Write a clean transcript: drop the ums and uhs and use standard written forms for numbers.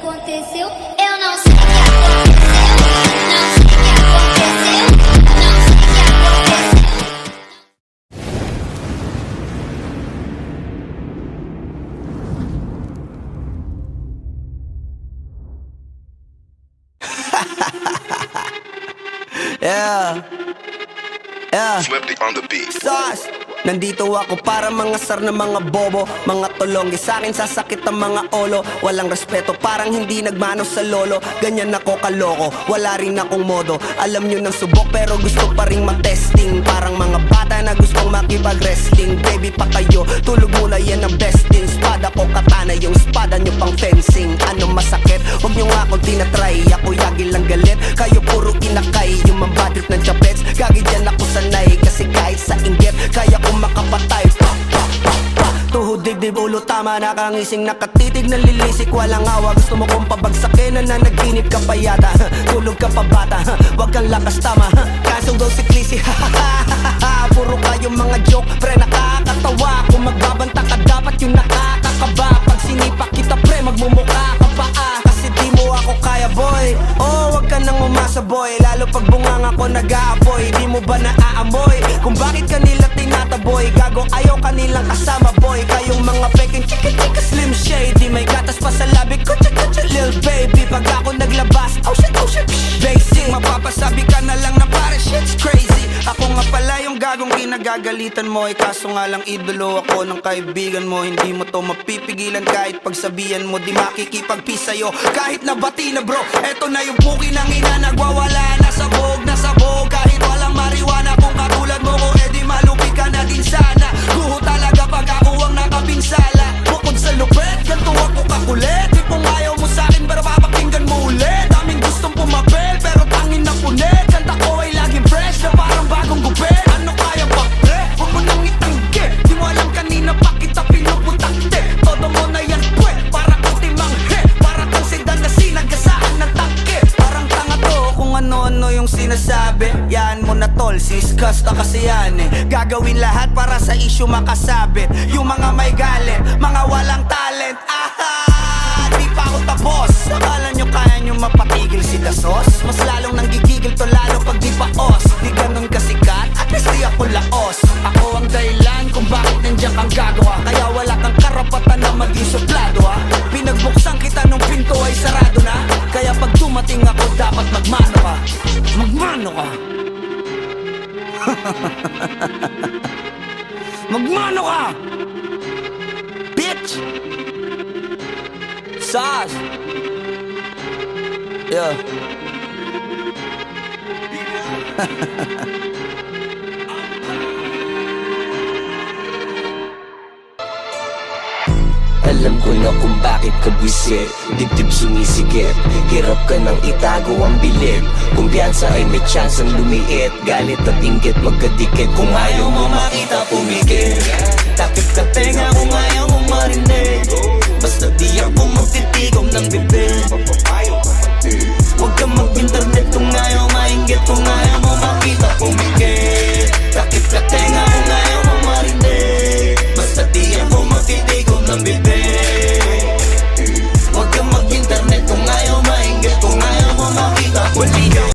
aconteceu, eu não sei o que aconteceu, não sei o que aconteceu, não sei o que aconteceu. Flip on the beat. Sauce. Nandito ako para mangasar ng mga bobo, mga tulonggi. Sa'kin sasakit ang mga olo. Walang respeto, parang hindi nagmano sa lolo. Ganyan ako kaloko, wala rin akong modo. Alam nyo ng subok pero gusto pa rin matesting. Parang mga bata na gustong makipag-wrestling. Baby pa kayo, tulog muna yan ang best in. Spada ko katana, yung spada nyo pang fencing. Anong masakit? Huwag nyo nga akong tinatry. Ako yagi lang galit, kayo puro inakay. Yung mambatrip ng chapets, gagi dyan ako sanay. Kasi kahit sa inggit, kaya ko makapatay. Tuhod, dibdib, ulo, tama. Nakangising, nakatitig, nalilisik. Walang awa, gusto mo kong pabagsakin. Nananaginip ka pa yata. Tulog ka pa bata, wag kang lakas tama. Kaso daw si Clissy, puro kayong mga joke, pre nakakatawa. Kung magbabanta ka dapat yung nakakakaba. Pag sinipak kita pre, magmumukha ka pa kasi di mo ako kaya boy. Oh, wag ka nang umasa boy. Lalo pag bungang ako nag-aapoy. Di mo ba naaamoy kung bakit kanila tinataboy? Gago ayaw kanilang kasama boy. Kayong mga peking chika-chika slim shady. May gatas pa sa labi ko, cha-cha-cha lil baby. Pag ako naglabas, oh shit, basic. Mapapasabi ka na lang na pare shit's crazy. Ako nga pala yung gagong kinagagalitan mo. Kaso nga lang idolo ako ng kaibigan mo. Hindi mo to mapipigilan kahit pagsabihan mo. Di makikipagpis sa'yo kahit nabati na bro. Eto na yung puki ng ina, nagwawala na sabog. Kahit walang mariwana, kung katulad mo ko edi malupi ka na din sana. Guho talaga pag ako ang nakapinsala. Bukod sa lupet, ganito ako kakulit. Di kung ayaw mo sa'kin pero papakinggan mo ulit. Daming gustong pumapel pero tangin na punit. Kanta ko ay laging fresh na parang bagong gupit. Ano kaya ba pre? Huwag mo nang itanggi. Di mo alam kanina pa kita pinuputakte. Todo mo na yan pwe, para kang timanghe. Para kang sedan na sinagasaan ng tangke. Parang tanga to kung ano-ano yung sinasabi. Yan mo na tol, siskas na kasi yan Gagawin lahat para sa issue makasabit. Yung mga may galit, mga walang talent. Di pa ako tapos. Akala nyo kaya nyo mapatigil si Dasos? Mas lalong nanggigigil to lalo pag di pa os. Di ganun kasikat, at least di ako laos. Ako ang dahilan kung bakit nandiyan kang gagawa. Kaya wala kang karapatan na maging suplado Pinagbuksan kita nung pinto ay sarado na. Kaya pag dumating ako dapat magmano ka. Magmano ka. Magmano ka, bitch. Sauce. Yeah. Alam ko na kung bakit ka buwisit. Dibdib sumisikip, hirap ka nang itago ang bilib. Kumpiyansa ay may chance ang lumiit. Galit at inggit magkadikit. Kung ayaw mo makita